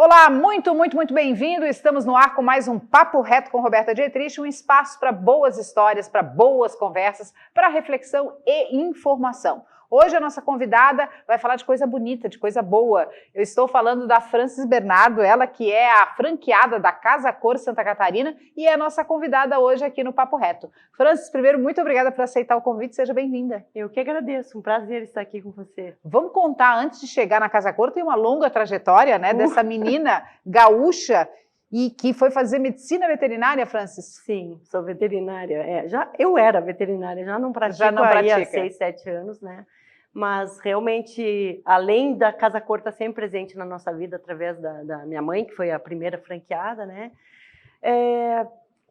Olá, muito bem-vindo. Estamos no ar com mais um Papo Reto com Roberta Dietrich, um espaço para boas histórias, para boas conversas, para reflexão e informação. Hoje a nossa convidada vai falar de coisa bonita, de coisa boa. Eu estou falando da Francis Bernardo, ela que é a franqueada da Casa Cor Santa Catarina e é a nossa convidada hoje aqui no Papo Reto. Francis, primeiro, muito obrigada por aceitar o convite, seja bem-vinda. Eu que agradeço, um prazer estar aqui com você. Vamos contar, antes de chegar na Casa Cor, tem uma longa trajetória, né, dessa menina gaúcha e que foi fazer medicina veterinária, Francis? Sim, sou veterinária. Eu era veterinária, já não pratico aí há 6, 7 anos, né? Mas realmente, além da Casa Cor estar sempre presente na nossa vida através da minha mãe, que foi a primeira franqueada, né?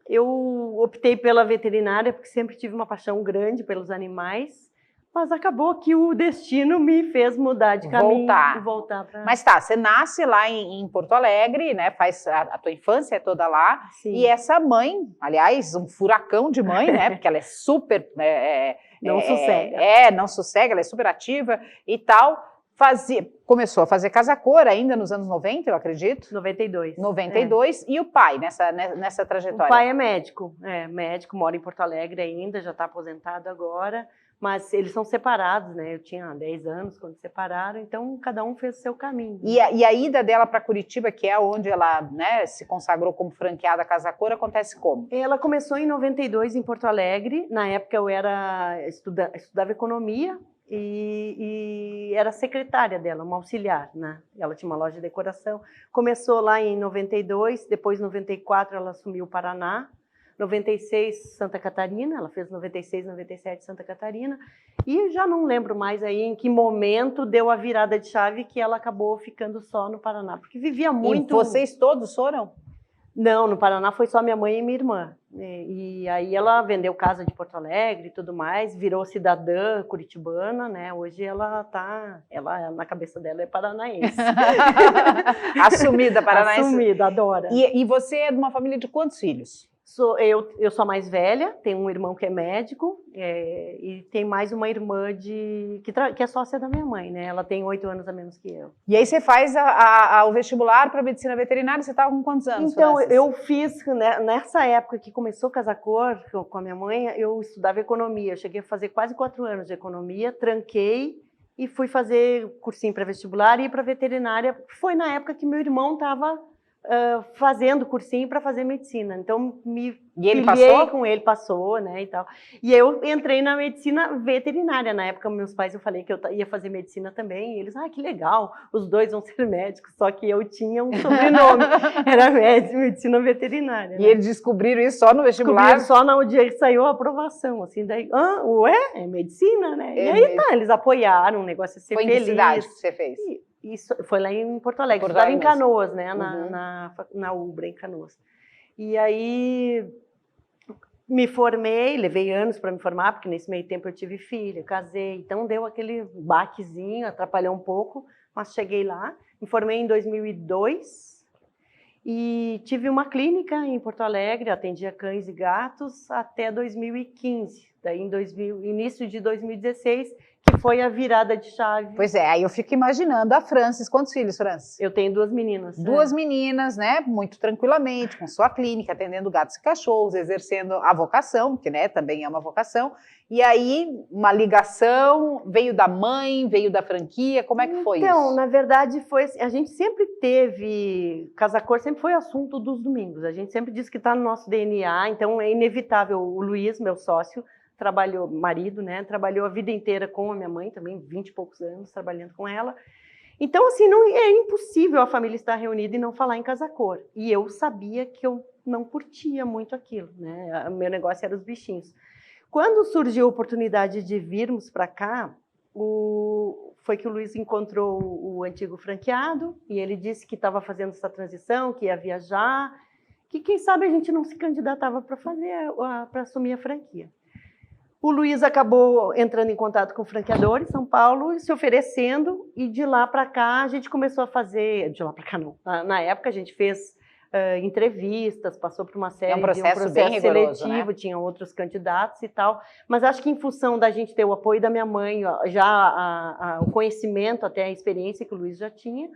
Eu optei pela veterinária porque sempre tive uma paixão grande pelos animais, mas acabou que o destino me fez mudar de caminho e voltar para... Mas tá, você nasce lá em Porto Alegre, né? Faz a tua infância é toda lá. Sim. E essa mãe, aliás, um furacão de mãe, né? Porque ela é super... não sossega. Não sossega, ela é super ativa e tal. Começou a fazer Casa Cor ainda nos anos 90, eu acredito. 92. 92. E o pai nessa trajetória? O pai é médico, mora em Porto Alegre ainda, já está aposentado agora. Mas eles são separados, né? Eu tinha 10 anos quando separaram, então cada um fez o seu caminho. E a ida dela para Curitiba, que é onde ela, né, se consagrou como franqueada Casa Cor, acontece como? Ela começou em 92 em Porto Alegre. Na época eu estudava economia e era secretária dela, uma auxiliar, né? Ela tinha uma loja de decoração. Começou lá em 92, depois em 94 ela assumiu o Paraná. 96 Santa Catarina, ela fez 96, 97 Santa Catarina, e já não lembro mais aí em que momento deu a virada de chave que ela acabou ficando só no Paraná, porque vivia muito... E vocês todos foram? Não, no Paraná foi só minha mãe e minha irmã, e aí ela vendeu casa de Porto Alegre e tudo mais, virou cidadã curitibana, né? Hoje ela na cabeça dela é paranaense. Assumida paranaense. Assumida, adora. E você é de uma família de quantos filhos? Eu sou a mais velha, tenho um irmão que é médico e tem mais uma irmã que é sócia da minha mãe, né? Ela tem 8 anos a menos que eu. E aí você faz o vestibular para medicina veterinária, você estava com quantos anos? Então, eu fiz, né, nessa época que começou a Casa Cor com a minha mãe, eu estudava economia, eu cheguei a fazer quase 4 anos de economia, tranquei e fui fazer cursinho para vestibular e ir para veterinária. Foi na época que meu irmão estava... fazendo cursinho para fazer medicina, então me filiei com ele, passou, né, e tal. E eu entrei na medicina veterinária, na época meus pais, eu falei que eu ia fazer medicina também, e eles, que legal, os dois vão ser médicos, só que eu tinha um sobrenome, era medicina veterinária. E eles descobriram isso só no vestibular? Descobriram só no dia que saiu a aprovação, assim, daí, é medicina, né? E aí tá, eles apoiaram, o negócio é ser feliz. Foi em que cidade que você fez? Isso foi lá em Porto Alegre, eu estava em Canoas, né, na Ubra, em Canoas. E aí me formei, levei anos para me formar, porque nesse meio tempo eu tive filho, casei, então deu aquele baquezinho, atrapalhou um pouco, mas cheguei lá, me formei em 2002 e tive uma clínica em Porto Alegre, atendia cães e gatos até 2015, daí início de 2016, que foi a virada de chave. Pois é, aí eu fico imaginando a Francis. Quantos filhos, Francis? Eu tenho 2 meninas. Duas meninas, né? Muito tranquilamente, com sua clínica, atendendo gatos e cachorros, exercendo a vocação, que, né, também é uma vocação. E aí, uma ligação, veio da mãe, veio da franquia, como é que foi isso? Então, na verdade, foi assim, a gente sempre teve, Casa Cor sempre foi assunto dos domingos, a gente sempre diz que está no nosso DNA, então é inevitável. O Luiz, meu sócio, trabalhou a vida inteira com a minha mãe, também 20 e poucos anos trabalhando com ela. Então, assim, não é impossível a família estar reunida e não falar em Casa Cor. E eu sabia que eu não curtia muito aquilo, né? O meu negócio era os bichinhos. Quando surgiu a oportunidade de virmos para cá, foi que o Luiz encontrou o antigo franqueado e ele disse que estava fazendo essa transição, que ia viajar, que quem sabe a gente não se candidatava para assumir a franquia. O Luiz acabou entrando em contato com o franqueador em São Paulo, se oferecendo, e de lá para cá a gente começou a fazer... De lá para cá não. Na época a gente fez entrevistas, passou por uma série de um processo bem rigoroso, seletivo, né? Tinham outros candidatos e tal, mas acho que em função da gente ter o apoio da minha mãe, já o conhecimento, até a experiência que o Luiz já tinha,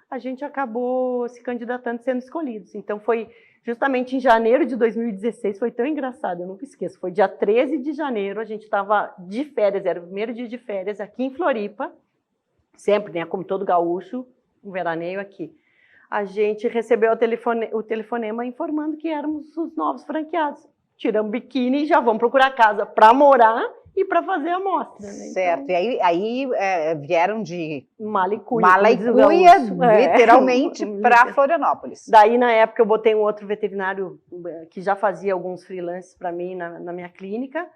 a gente acabou se candidatando, sendo escolhidos. Então, foi justamente em janeiro de 2016, foi tão engraçado, eu nunca esqueço, foi dia 13 de janeiro, a gente estava de férias, era o primeiro dia de férias aqui em Floripa, sempre, né, como todo gaúcho, um veraneio aqui. A gente recebeu o telefonema informando que éramos os novos franqueados. Tiramos biquíni e já vamos procurar casa para morar e para fazer a amostra. Né? Certo, então, e aí vieram de Malicuia, literalmente, para Florianópolis. Daí, na época, eu botei um outro veterinário que já fazia alguns freelances para mim na minha clínica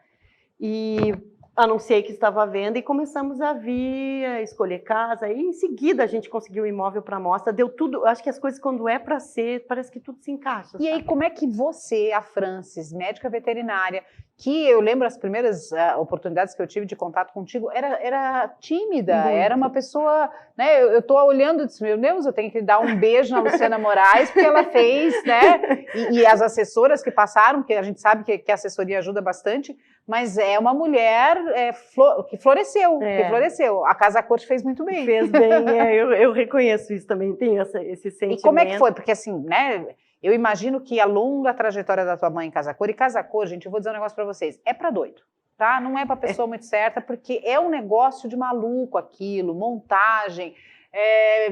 e anunciei que estava à venda e começamos a vir, a escolher casa. E em seguida a gente conseguiu um imóvel para amostra. Deu tudo, acho que as coisas quando é para ser, parece que tudo se encaixa. E aí, como é que você, a Francis, médica veterinária, que eu lembro as primeiras oportunidades que eu tive de contato contigo, era tímida, muito. Era uma pessoa, né, eu estou olhando e disse, meu Deus, eu tenho que dar um beijo na Luciana Moraes, porque ela fez, né, e as assessoras que passaram, que a gente sabe que a assessoria ajuda bastante, mas é uma mulher que floresceu, A Casa Cor fez muito bem. Fez bem, eu reconheço isso também, tenho esse sentimento. E como é que foi? Porque assim, né, eu imagino que a longa trajetória da tua mãe em Casa Cor, e Casa Cor, gente, eu vou dizer um negócio pra vocês, é pra doido, tá? Não é pra pessoa muito certa, porque é um negócio de maluco aquilo, montagem,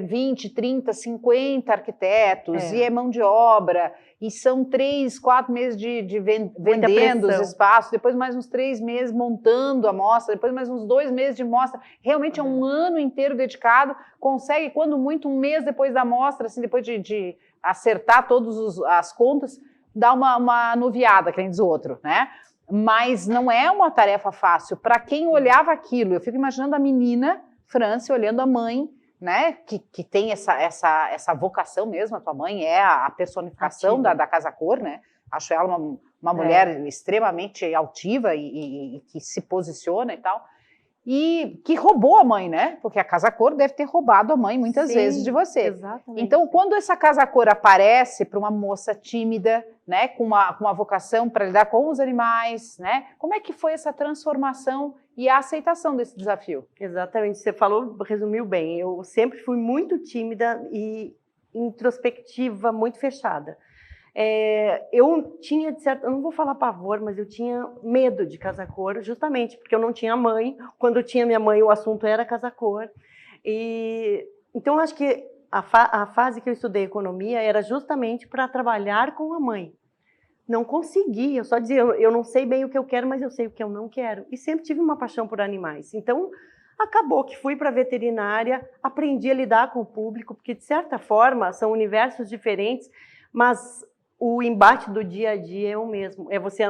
20, 30, 50 arquitetos, e é mão de obra, e são 3, 4 meses de vendendo os espaços, depois mais uns 3 meses montando a mostra, depois mais uns 2 meses de mostra, realmente é um ano inteiro dedicado, consegue, quando muito, um mês depois da mostra, assim, depois de acertar todas as contas, dar uma anuviada, que nem diz o outro, né? Mas não é uma tarefa fácil. Para quem olhava aquilo, eu fico imaginando a menina, Franci, olhando a mãe, né, que tem essa vocação mesmo, a tua mãe é a personificação da Casa Cor, né? Acho ela uma mulher extremamente altiva e que se posiciona e tal. E que roubou a mãe, né? Porque a Casa Cor deve ter roubado a mãe muitas vezes de você. Exatamente. Então, quando essa Casa Cor aparece para uma moça tímida, né, com uma vocação para lidar com os animais, né? Como é que foi essa transformação e a aceitação desse desafio? Exatamente, você falou, resumiu bem. Eu sempre fui muito tímida e introspectiva, muito fechada. Eu tinha, de certo, eu não vou falar pavor, mas eu tinha medo de Casa Cor, justamente porque eu não tinha mãe. Quando eu tinha minha mãe, o assunto era Casa Cor. Então, acho que a fase que eu estudei economia era justamente para trabalhar com a mãe. Não consegui, eu só dizia, eu não sei bem o que eu quero, mas eu sei o que eu não quero. E sempre tive uma paixão por animais. Então, acabou que fui para a veterinária, aprendi a lidar com o público, porque, de certa forma, são universos diferentes, mas o embate do dia a dia é o mesmo. É você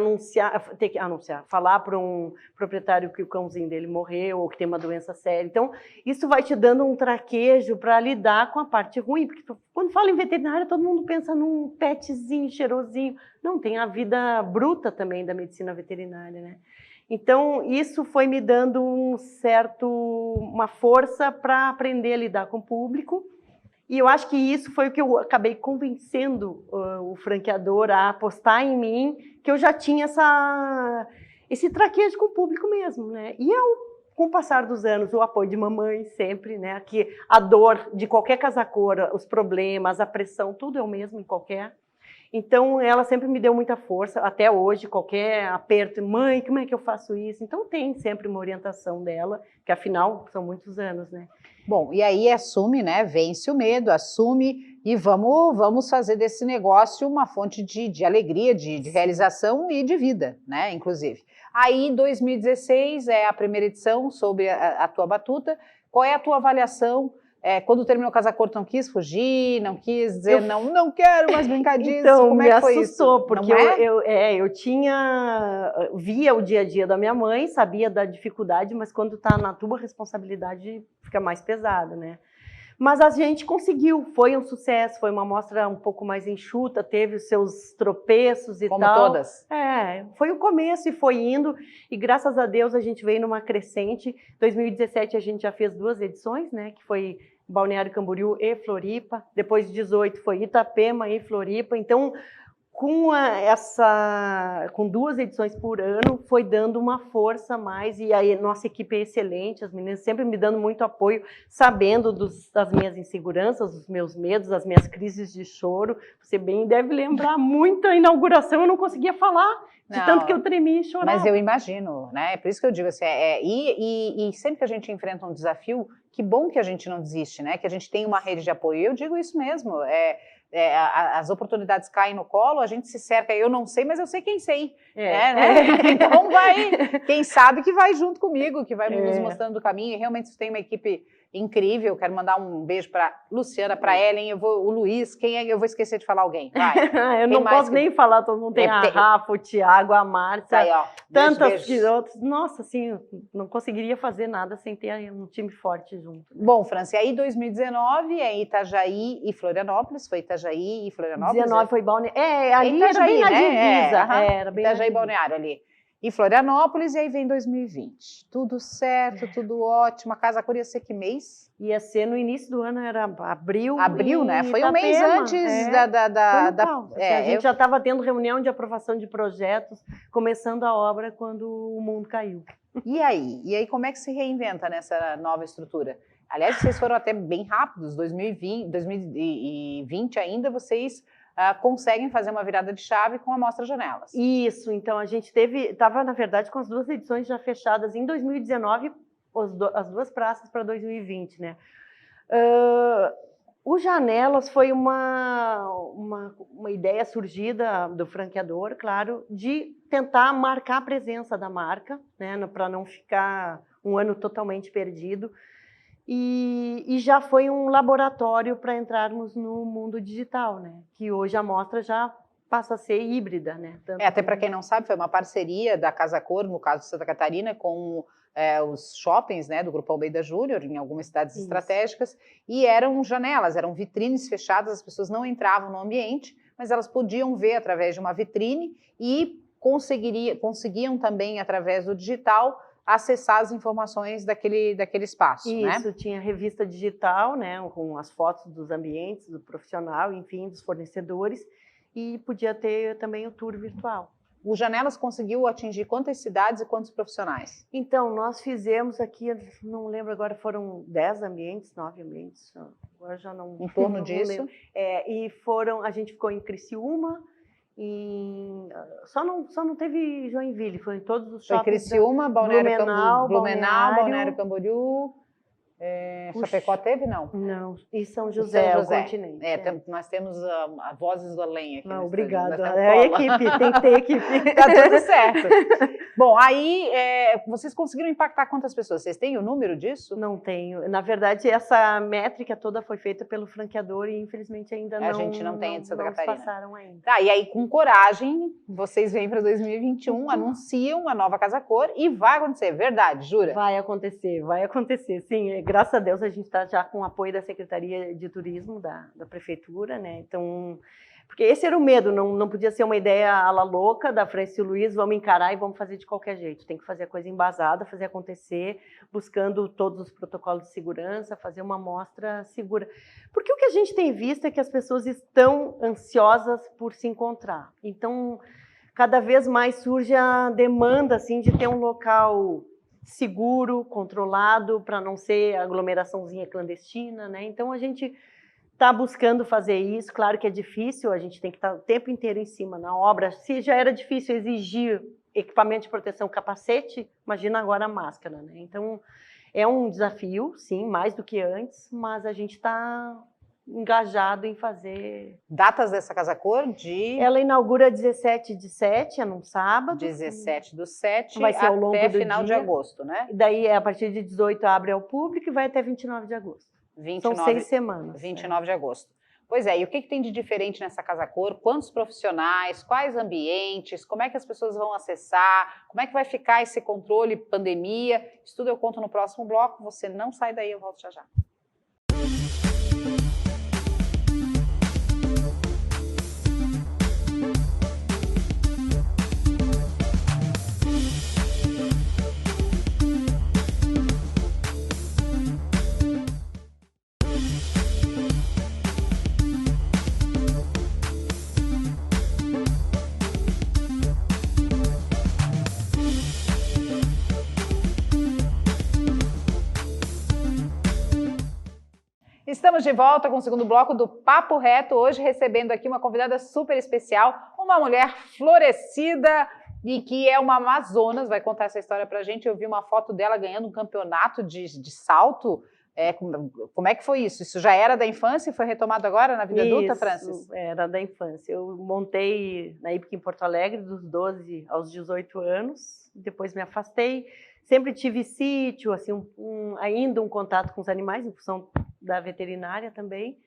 ter que anunciar, falar para um proprietário que o cãozinho dele morreu ou que tem uma doença séria. Então, isso vai te dando um traquejo para lidar com a parte ruim, porque quando fala em veterinária, todo mundo pensa num petzinho cheirosinho. Não, tem a vida bruta também da medicina veterinária, né? Então, isso foi me dando uma força para aprender a lidar com o público. E eu acho que isso foi o que eu acabei convencendo o franqueador a apostar em mim, que eu já tinha esse traquejo com o público mesmo, né? E com o passar dos anos, o apoio de mamãe sempre, né? Que a dor de qualquer Casa Cor, os problemas, a pressão, tudo é o mesmo em qualquer. Então, ela sempre me deu muita força, até hoje, qualquer aperto, mãe, como é que eu faço isso? Então, tem sempre uma orientação dela, que afinal, são muitos anos, né? Bom, e aí assume, né, vence o medo, assume e vamos fazer desse negócio uma fonte de alegria, de realização e de vida, né, inclusive. Aí, 2016 é a primeira edição sobre a tua batuta. Qual é a tua avaliação? Quando terminou Casa Cor, não quis fugir, não quis dizer não quero mais brincar disso? Então, como é que foi isso? Porque eu via o dia a dia da minha mãe, sabia da dificuldade, mas quando está na tua responsabilidade fica mais pesado, né? Mas a gente conseguiu, foi um sucesso, foi uma mostra um pouco mais enxuta, teve os seus tropeços e tal. Como todas. Foi o começo e foi indo, e graças a Deus a gente veio numa crescente. 2017 a gente já fez 2 edições, né, que foi Balneário Camboriú e Floripa, depois de 18 foi Itapema e Floripa, então com 2 edições por ano, foi dando uma força a mais, e aí nossa equipe é excelente, as meninas sempre me dando muito apoio, sabendo das minhas inseguranças, dos meus medos, das minhas crises de choro. Você bem deve lembrar, muita inauguração eu não conseguia falar, de tanto que eu tremia e chorava. Mas eu imagino, né? É por isso que eu digo assim, e sempre que a gente enfrenta um desafio, que bom que a gente não desiste, né? Que a gente tem uma rede de apoio. Eu digo isso mesmo, as oportunidades caem no colo, a gente se cerca, eu não sei, mas eu sei quem sei. Né? Então quem sabe que vai junto comigo, que vai nos mostrando o caminho, e realmente você tem uma equipe incrível. Quero mandar um beijo para Luciana, para Ellen, o Luiz, eu vou esquecer de falar alguém. Vai. Eu não posso nem falar, todo mundo tem a Rafa, o Thiago, a Márcia, aí, ó, tantas que outros. Nossa, assim, não conseguiria fazer nada sem ter um time forte junto. Bom, França, e aí 2019 é Itajaí e Florianópolis, foi Itajaí e Florianópolis? 19 foi Balneário, ali Itajaí, era bem na divisa, era bem Itajaí Balneário ali. E Florianópolis, e aí vem 2020. Tudo certo, tudo ótimo. A Casa Cor ia ser que mês? Ia ser no início do ano, era abril. Abril, né? Foi um mês antes a gente já estava tendo reunião de aprovação de projetos, começando a obra quando o mundo caiu. E aí? E aí como é que se reinventa nessa nova estrutura? Aliás, vocês foram até bem rápidos. 2020 ainda, vocês conseguem fazer uma virada de chave com a Mostra Janelas. Isso, então a gente estava, na verdade, com as 2 edições já fechadas em 2019, as 2 praças para 2020, né? O Janelas foi uma ideia surgida do franqueador, claro, de tentar marcar a presença da marca, né, para não ficar um ano totalmente perdido. E já foi um laboratório para entrarmos no mundo digital, né? Que hoje a mostra já passa a ser híbrida, né? Até para quem não sabe, foi uma parceria da Casa Cor, no caso de Santa Catarina, com os shoppings, né, do Grupo Almeida Júnior, em algumas cidades estratégicas, e eram janelas, eram vitrines fechadas, as pessoas não entravam no ambiente, mas elas podiam ver através de uma vitrine e conseguiam também, através do digital, acessar as informações daquele espaço. Isso, né? Tinha revista digital, né, com as fotos dos ambientes, do profissional, enfim, dos fornecedores, e podia ter também o tour virtual. O Janelas conseguiu atingir quantas cidades e quantos profissionais? Então, nós fizemos aqui, não lembro agora, foram 10 ambientes, 9 ambientes, agora já não... Em torno disso? E a gente ficou em Criciúma, só não teve Joinville, foi em todos os shoppings. Foi Criciúma, Blumenau, Balneário Camboriú, Chapecó teve, não? Não, e São José, o continente. Nós temos a Vozes do Além aqui. Não, obrigada. A equipe, tem que ter equipe. Tá tudo certo. Bom, aí vocês conseguiram impactar quantas pessoas? Vocês têm o número disso? Não tenho. Na verdade, essa métrica toda foi feita pelo franqueador e infelizmente ainda não. A gente não tem de Santa Catarina. Passaram ainda. E aí, com coragem, vocês vêm para 2021, anunciam a nova Casa Cor e vai acontecer, verdade, jura? Vai acontecer, sim. Graças a Deus a gente está já com o apoio da Secretaria de Turismo da Prefeitura, né? Então, porque esse era o medo, não podia ser uma ideia à la louca da França e o Luiz, vamos encarar e vamos fazer de qualquer jeito. Tem que fazer a coisa embasada, fazer acontecer, buscando todos os protocolos de segurança, fazer uma mostra segura. Porque o que a gente tem visto é que as pessoas estão ansiosas por se encontrar. Então, cada vez mais surge a demanda assim, de ter um local seguro, controlado, para não ser aglomeraçãozinha clandestina, né? Então a gente está buscando fazer isso. Claro que é difícil, a gente tem que estar o tempo inteiro em cima na obra. Se já era difícil exigir equipamento de proteção, capacete, imagina agora a máscara, né? Então é um desafio, sim, mais do que antes, mas a gente está engajado em fazer. Datas dessa Casa Cor? Ela inaugura 17/7, é num sábado. 17/7, vai ser ao longo até do final dia. de agosto, né? Daí, a partir de 18, abre ao público e vai até 29 de agosto. 29, São 6 semanas. 29 de agosto. Pois é, e o que tem de diferente nessa Casa Cor? Quantos profissionais, quais ambientes, como é que as pessoas vão acessar, como é que vai ficar esse controle pandemia? Isso tudo eu conto no próximo bloco, você não sai daí, eu volto já já. Estamos de volta com o segundo bloco do Papo Reto, hoje recebendo aqui uma convidada super especial, uma mulher florescida e que é uma Amazonas, vai contar essa história pra gente. Eu vi uma foto dela ganhando um campeonato de salto. Como é que foi isso? Isso já era da infância e foi retomado agora na vida adulta, Francis? Era da infância. Eu montei na IPC em Porto Alegre dos 12 aos 18 anos, depois me afastei. Sempre tive sítio, assim, ainda um contato com os animais, em função da veterinária também.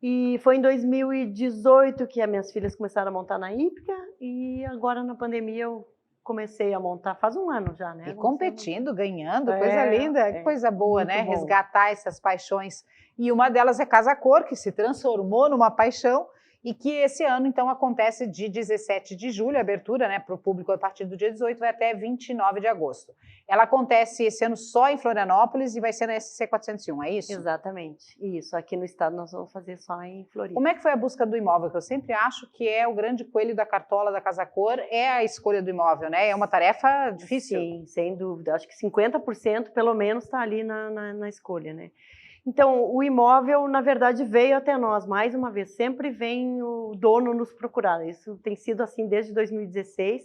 E foi em 2018 que as minhas filhas começaram a montar na hípica, e agora na pandemia eu comecei a montar, faz um ano já, né? E competindo, ganhando, coisa linda, que coisa boa, né? Bom. Resgatar essas paixões. E uma delas é Casa Cor, que se transformou numa paixão, e que esse ano, então, acontece de 17 de julho, a abertura, né, para o público a partir do dia 18, vai até 29 de agosto. Ela acontece esse ano só em Florianópolis e vai ser na SC 401, é isso? Exatamente, isso. Aqui no estado nós vamos fazer só em Floripa. Como é que foi a busca do imóvel? Que eu sempre acho que é o grande coelho da cartola da Casa Cor, é a escolha do imóvel, né? É uma tarefa difícil. Sim, sem dúvida. Acho que 50% pelo menos está ali na escolha, né? Então, o imóvel, na verdade, veio até nós, mais uma vez, sempre vem o dono nos procurar. Isso tem sido assim desde 2016.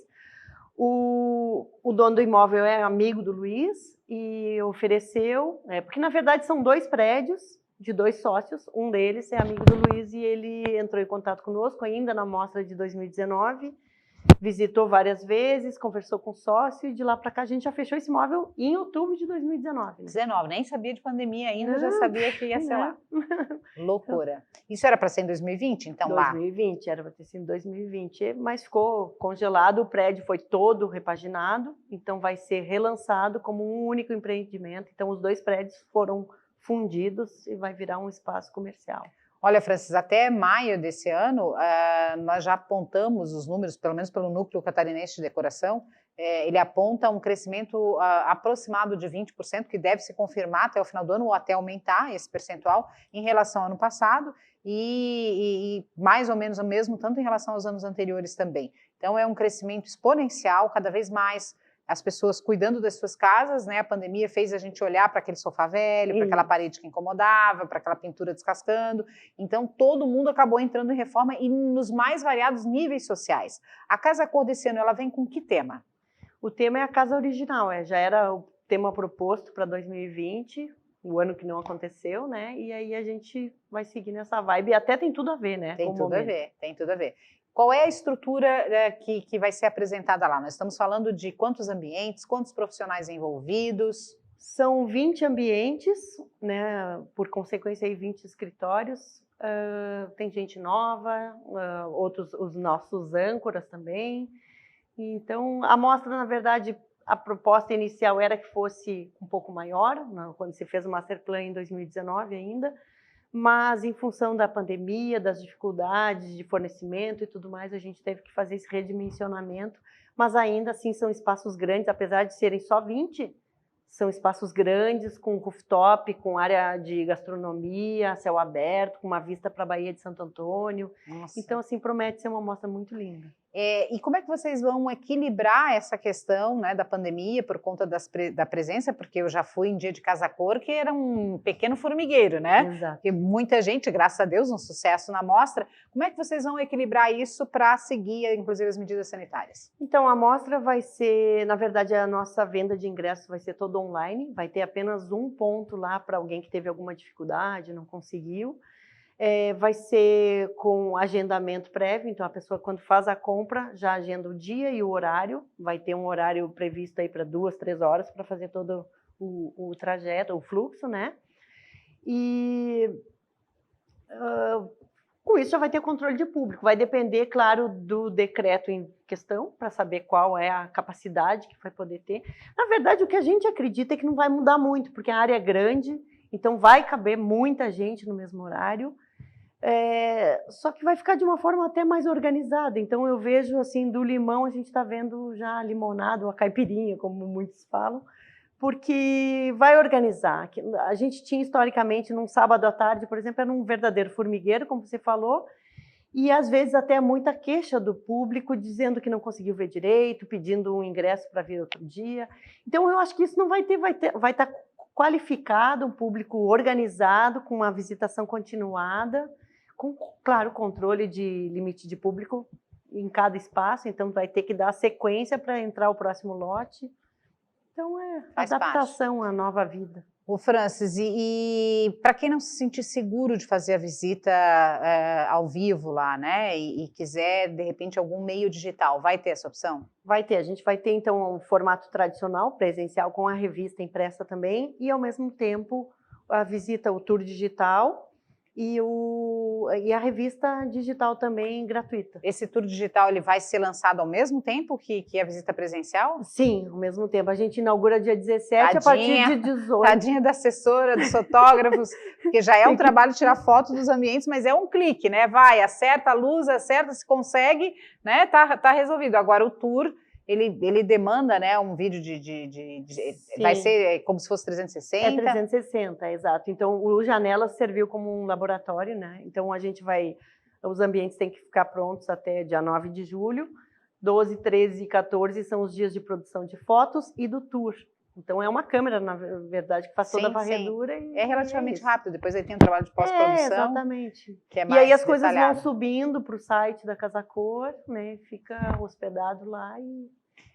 O dono do imóvel é amigo do Luiz e ofereceu, porque na verdade são 2 prédios de 2 sócios, um deles é amigo do Luiz e ele entrou em contato conosco ainda na mostra de 2019, visitou várias vezes, conversou com o sócio e de lá para cá a gente já fechou esse imóvel em outubro de 2019. Né? 19, nem sabia de pandemia ainda, já sabia que ia ser lá. Loucura. Isso era para ser em 2020, então 2020, era para ter sido em 2020, mas ficou congelado, o prédio foi todo repaginado, então vai ser relançado como um único empreendimento. Então os 2 prédios foram fundidos e vai virar um espaço comercial. Olha, Francis, até maio desse ano, nós já apontamos os números, pelo menos pelo Núcleo Catarinense de Decoração, ele aponta um crescimento aproximado de 20%, que deve se confirmar até o final do ano, ou até aumentar esse percentual em relação ao ano passado, e mais ou menos o mesmo, tanto em relação aos anos anteriores também. Então é um crescimento exponencial, cada vez mais as pessoas cuidando das suas casas, né? A pandemia fez a gente olhar para aquele sofá velho, para aquela parede que incomodava, para aquela pintura descascando. Então, todo mundo acabou entrando em reforma e nos mais variados níveis sociais. A Casa Cor desse ano, ela vem com que tema? O tema é a casa original, já era o tema proposto para 2020, o ano que não aconteceu, né? E aí a gente vai seguir nessa vibe. E até tem tudo a ver, né? Tem tudo a ver, tem tudo a ver. Qual é a estrutura que vai ser apresentada lá? Nós estamos falando de quantos ambientes, quantos profissionais envolvidos? São 20 ambientes, né? Por consequência, aí 20 escritórios. Tem gente nova, outros, os nossos âncoras também. Então, a mostra, na verdade, a proposta inicial era que fosse um pouco maior, quando se fez o Master Plan em 2019 ainda, mas em função da pandemia, das dificuldades de fornecimento e tudo mais, a gente teve que fazer esse redimensionamento, mas ainda assim são espaços grandes, apesar de serem só 20, são espaços grandes, com rooftop, com área de gastronomia, céu aberto, com uma vista para a Baía de Santo Antônio. Nossa. Então, assim, promete ser uma mostra muito linda. E como é que vocês vão equilibrar essa questão, né, da pandemia por conta da presença? Porque eu já fui em dia de Casa Cor, que era um pequeno formigueiro, né? Exato. Porque muita gente, graças a Deus, um sucesso na mostra. Como é que vocês vão equilibrar isso para seguir, inclusive, as medidas sanitárias? Então, a mostra vai ser, na verdade, a nossa venda de ingressos vai ser toda online, vai ter apenas um ponto lá para alguém que teve alguma dificuldade, não conseguiu. Vai ser com agendamento prévio, então a pessoa quando faz a compra já agenda o dia e o horário, vai ter um horário previsto aí para 2, 3 horas para fazer todo o trajeto, o fluxo, né? E com isso já vai ter controle de público, vai depender, claro, do decreto em questão, para saber qual é a capacidade que vai poder ter. Na verdade, o que a gente acredita é que não vai mudar muito, porque a área é grande, então vai caber muita gente no mesmo horário, só que vai ficar de uma forma até mais organizada. Então eu vejo assim, do limão a gente está vendo já a limonada ou a caipirinha, como muitos falam, porque vai organizar. A gente tinha historicamente num sábado à tarde, por exemplo, era um verdadeiro formigueiro, como você falou, e às vezes até muita queixa do público dizendo que não conseguiu ver direito, pedindo um ingresso para vir outro dia. Então eu acho que isso não vai estar qualificado, um público organizado, com uma visitação continuada, com, claro, controle de limite de público em cada espaço, então vai ter que dar sequência para entrar o próximo lote. Então, Faz adaptação à nova vida. Ô, Francis, e para quem não se sentir seguro de fazer a visita ao vivo lá, né, e quiser, de repente, algum meio digital, vai ter essa opção? Vai ter, a gente vai ter, então, um formato tradicional, presencial, com a revista impressa também, e, ao mesmo tempo, a visita, o tour digital, e a revista digital também gratuita. Esse tour digital ele vai ser lançado ao mesmo tempo que a visita presencial? Sim, ao mesmo tempo. A gente inaugura dia 17, a partir de 18. Tadinha da assessora, dos fotógrafos, porque já é um trabalho tirar foto dos ambientes, mas é um clique, né? Vai, acerta a luz, acerta, se consegue, né? Tá resolvido. Agora o tour, ele demanda, né, um vídeo vai ser como se fosse 360? É 360, exato. Então, o Janelas serviu como um laboratório, né? Então, os ambientes têm que ficar prontos até dia 9 de julho. 12, 13 e 14 são os dias de produção de fotos e do tour. Então, é uma câmera, na verdade, que faz toda a varredura. E é relativamente rápido, depois aí tem um trabalho de pós-produção. Exatamente. Que é mais e aí as detalhado. coisas vão subindo para o site da Casa Cor, né? Fica hospedado lá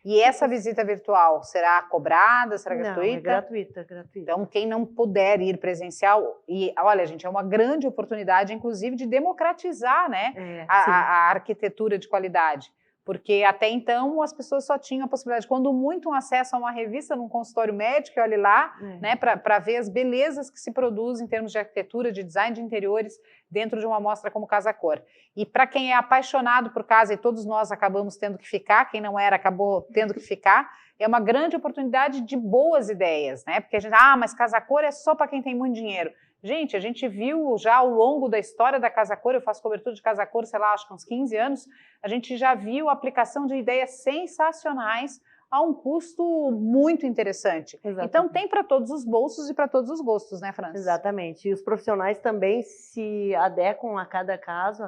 E essa visita virtual será cobrada, será gratuita? Não, é gratuita. Então, quem não puder ir presencial, e olha, gente, é uma grande oportunidade, inclusive, de democratizar, né, a arquitetura de qualidade. Porque até então as pessoas só tinham a possibilidade, quando muito, um acesso a uma revista num consultório médico, olhe lá, né, para ver as belezas que se produzem em termos de arquitetura, de design de interiores, dentro de uma mostra como Casa Cor. E para quem é apaixonado por casa, e todos nós acabamos tendo que ficar, quem não era acabou tendo que ficar, é uma grande oportunidade de boas ideias, né? Porque a gente, mas Casa Cor é só para quem tem muito dinheiro. Gente, a gente viu já ao longo da história da Casa Cor, eu faço cobertura de Casa Cor, sei lá, acho que uns 15 anos, a gente já viu a aplicação de ideias sensacionais a um custo muito interessante. Exatamente. Então tem para todos os bolsos e para todos os gostos, né, Francis? Exatamente. E os profissionais também se adequam a cada caso, a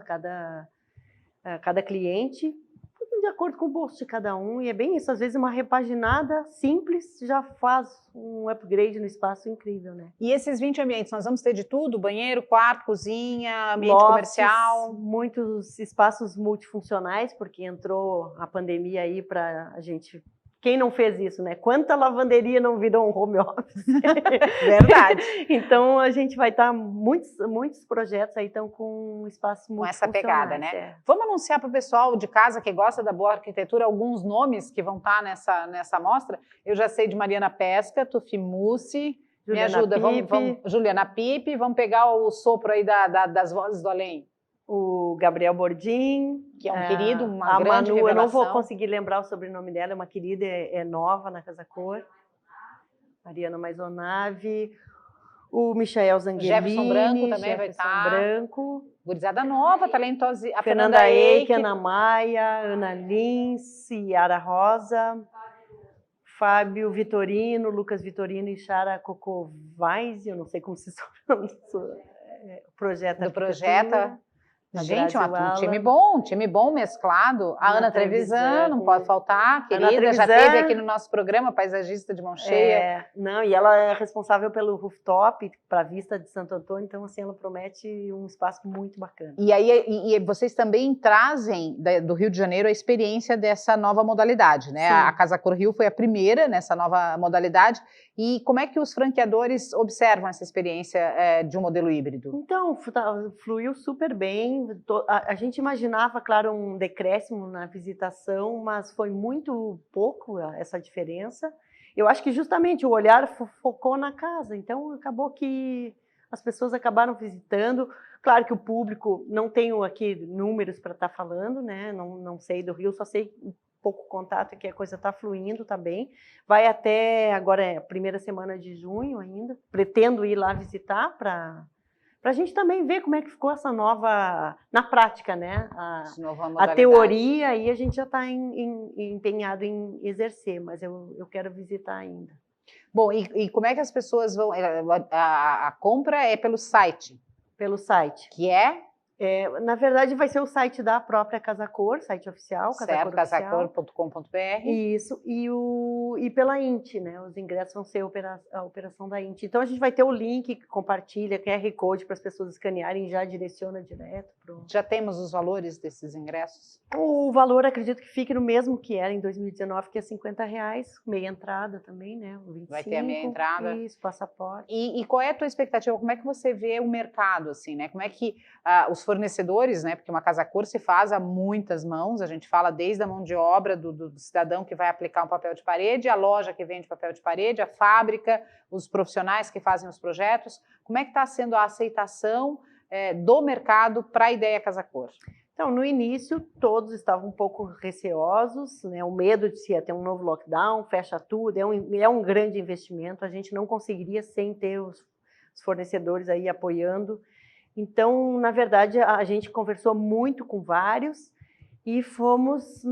cada cliente, de acordo com o bolso de cada um, e é bem isso, às vezes uma repaginada simples já faz um upgrade no espaço incrível, né? E esses 20 ambientes, nós vamos ter de tudo? Banheiro, quarto, cozinha, ambiente comercial? Muitos espaços multifuncionais, porque entrou a pandemia aí para a gente... Quem não fez isso, né? Quanta lavanderia não virou um home office? Verdade. Então, a gente vai estar, muitos projetos aí estão com espaço muito com essa pegada, né? Vamos anunciar para o pessoal de casa que gosta da boa arquitetura alguns nomes que vão estar nessa mostra. Eu já sei de Mariana Pesca, Tufi Mussi, me ajuda, Juliana Pipe, vamos pegar o sopro aí das vozes do além. O Gabriel Bordim, que é um querido, uma grande Manu, revelação. Eu não vou conseguir lembrar o sobrenome dela, é uma querida, é nova na Casa Cor. Mariana Maisonave, o Michael Zanguelini, Jefferson Branco também vai estar. Branco. Gurizada nova, talentosa. A Fernanda Eike, Ana Maia, Ana Lins, Yara Rosa, Fábio Vitorino, Lucas Vitorino e Chara Cocovais, eu não sei como se chama o projeto. Do projeto. Gente, um time bom mesclado. A Ana Trevisan, não pode faltar, querida, já esteve aqui no nosso programa, paisagista de mão cheia. E ela é responsável pelo rooftop para a vista de Santo Antônio, então assim, ela promete um espaço muito bacana. E aí, e vocês também trazem do Rio de Janeiro a experiência dessa nova modalidade, né? Sim. A Casa Cor Rio foi a primeira nessa nova modalidade. E como é que os franqueadores observam essa experiência de um modelo híbrido? Então, fluiu super bem. A gente imaginava, claro, um decréscimo na visitação, mas foi muito pouco essa diferença. Eu acho que justamente o olhar focou na casa, então acabou que as pessoas acabaram visitando. Claro que o público, não tenho aqui números para estar falando, né? Não sei do Rio, só sei pouco contato, que a coisa está fluindo, está bem. Vai até, agora é a primeira semana de junho ainda, pretendo ir lá visitar para a gente também ver como é que ficou essa nova, na prática, né? A teoria, aí a gente já está empenhado em exercer, mas eu quero visitar ainda. Bom, e como é que as pessoas vão... A compra é pelo site? Pelo site. Que é? Na verdade, vai ser o site da própria Casa Cor, site oficial, certo, casacor.com.br. Isso, e pela INT, né? Os ingressos vão ser a operação da INT. Então, a gente vai ter o link que compartilha, QR Code para as pessoas escanearem, já direciona direto. Já temos os valores desses ingressos? O valor, acredito que fique no mesmo que era em 2019, que é R$50, meia entrada também, né? 25, vai ter a meia entrada. Isso, passaporte. E qual é a tua expectativa? Como é que você vê o mercado, assim, né? Como é que os fornecedores, né? Porque uma Casa Cor se faz a muitas mãos, a gente fala desde a mão de obra do cidadão que vai aplicar um papel de parede, a loja que vende papel de parede, a fábrica, os profissionais que fazem os projetos. Como é que está sendo a aceitação do mercado para a ideia Casa Cor? Então, no início, todos estavam um pouco receosos, né? O medo de se ia ter um novo lockdown, fecha tudo, é um grande investimento, a gente não conseguiria sem ter os fornecedores aí apoiando. Então, na verdade, a gente conversou muito com vários e fomos,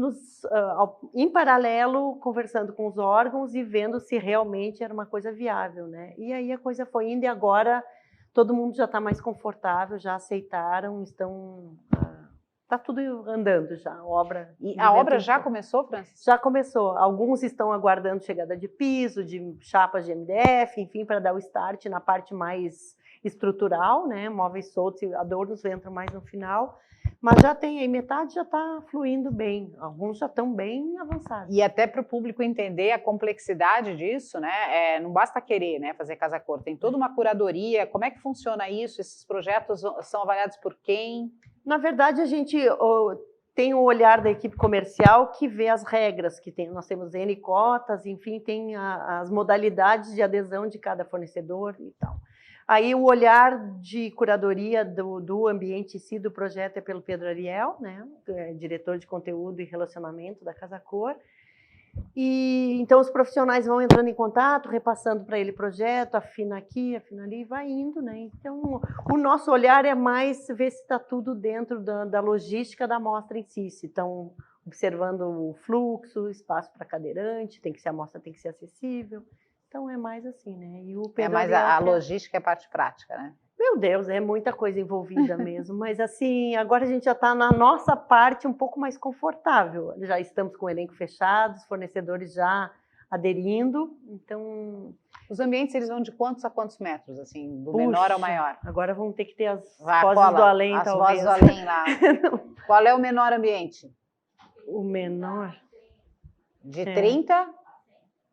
em paralelo, conversando com os órgãos e vendo se realmente era uma coisa viável, né? E aí a coisa foi indo e agora todo mundo já está mais confortável, já aceitaram, está tudo andando já, a obra. E a obra já começou, Francis? Já começou. Alguns estão aguardando chegada de piso, de chapas de MDF, enfim, para dar o start na parte mais estrutural, né? Móveis soltos e adornos entram mais no final. Mas já tem aí, metade já está fluindo bem, alguns já estão bem avançados. E até para o público entender a complexidade disso, né? Não basta querer, né, fazer Casa Cor, tem toda uma curadoria. Como é que funciona isso? Esses projetos são avaliados por quem? Na verdade, a gente tem o olhar da equipe comercial que vê as regras que tem. Nós temos N cotas, enfim, tem as modalidades de adesão de cada fornecedor e tal. Aí o olhar de curadoria do ambiente em si do projeto é pelo Pedro Ariel, né, diretor de conteúdo e relacionamento da Casa Cor. E então os profissionais vão entrando em contato, repassando para ele o projeto, afina aqui, afina ali, e vai indo, né? Então o nosso olhar é mais ver se está tudo dentro da logística da amostra em si, se estão observando o fluxo, espaço para cadeirante, a amostra tem que ser acessível. Então é mais assim, né? E o Pedro mais a logística é a parte prática, né? Meu Deus, é muita coisa envolvida mesmo, mas assim, agora a gente já está na nossa parte um pouco mais confortável. Já estamos com o elenco fechado, os fornecedores já aderindo, então... Os ambientes, eles vão de quantos a quantos metros, assim, do menor ao maior? Agora vamos ter que ter as vozes do além, as talvez. As vozes do além lá. Qual é o menor ambiente? O menor? De 30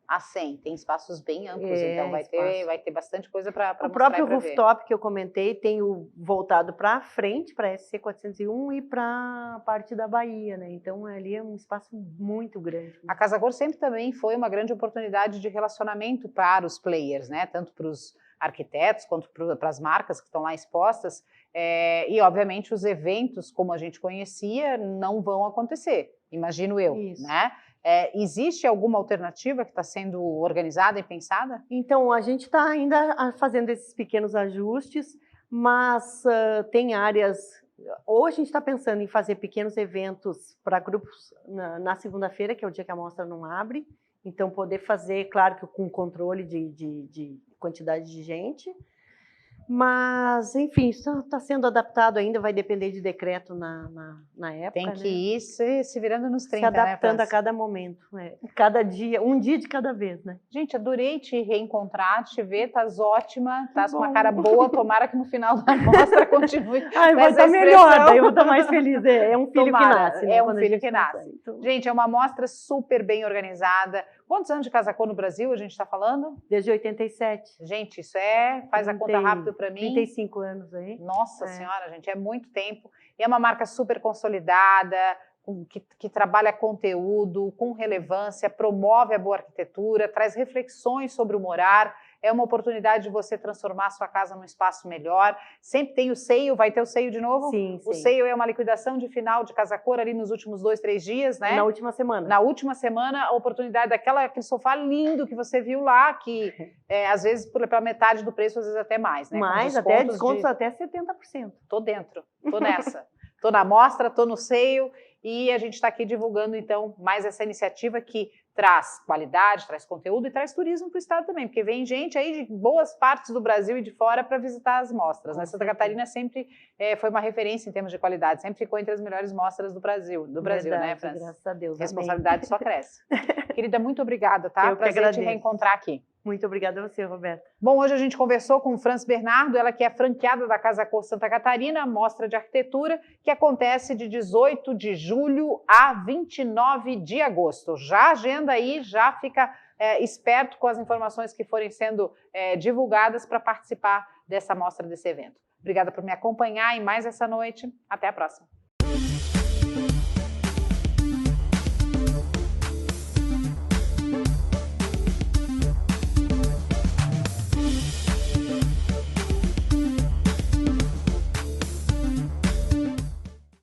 a 100, tem espaços bem amplos, então vai ter bastante coisa para mostrar. O próprio rooftop que eu comentei tem o voltado para frente, para a SC401 e para a parte da Bahia, né? Então ali é um espaço muito grande. A Casa Cor sempre também foi uma grande oportunidade de relacionamento para os players, né? Tanto para os arquitetos quanto para as marcas que estão lá expostas, e obviamente os eventos como a gente conhecia não vão acontecer, imagino eu, né? Existe alguma alternativa que está sendo organizada e pensada? Então, a gente está ainda fazendo esses pequenos ajustes, mas tem áreas... Ou a gente está pensando em fazer pequenos eventos para grupos na segunda-feira, que é o dia que a mostra não abre, então poder fazer, claro que com controle de quantidade de gente, mas, enfim, isso está sendo adaptado ainda, vai depender de decreto na época. Tem que ir se virando nos 30, se adaptando, né, a cada momento, cada dia, um dia de cada vez, né? Gente, adorei te reencontrar, te ver, estás ótima, estás com uma cara boa, tomara que no final da mostra continue. Vai estar melhor, daí eu vou estar mais feliz, é um filho que nasce. Né, um filho que nasce. Então... Gente, é uma mostra super bem organizada. Quantos anos de Casa Cor no Brasil a gente está falando? Desde 87. Gente, isso faz a conta rápido para mim. 35 anos aí. Nossa Senhora, gente, é muito tempo. E é uma marca super consolidada, que trabalha conteúdo, com relevância, promove a boa arquitetura, traz reflexões sobre o morar. É uma oportunidade de você transformar a sua casa num espaço melhor. Sempre tem o seio, vai ter o seio de novo? Sim, sim. O seio é uma liquidação de final de Casa Cor ali nos últimos 2, 3 dias, né? Na última semana. Na última semana, a oportunidade aquele sofá lindo que você viu lá, que às vezes pela metade do preço, às vezes até mais, né? Mais, até descontos até 70%. Tô dentro, tô nessa. Tô na mostra, tô no seio e a gente está aqui divulgando, então, mais essa iniciativa que traz qualidade, traz conteúdo e traz turismo para o estado também, porque vem gente aí de boas partes do Brasil e de fora para visitar as mostras, né? Santa Catarina sempre foi uma referência em termos de qualidade, sempre ficou entre as melhores mostras do Brasil, Verdade, né, França? Graças a Deus. A responsabilidade só cresce. Querida, muito obrigada, tá? Eu que Prazer te agradeço. reencontrar aqui. Muito obrigada a você, Roberta. Bom, hoje a gente conversou com o Franz Bernardo, ela que é franqueada da Casa Cor Santa Catarina, mostra de arquitetura, que acontece de 18 de julho a 29 de agosto. Já agenda aí, já fica esperto com as informações que forem sendo divulgadas para participar dessa mostra, desse evento. Obrigada por me acompanhar em mais essa noite. Até a próxima.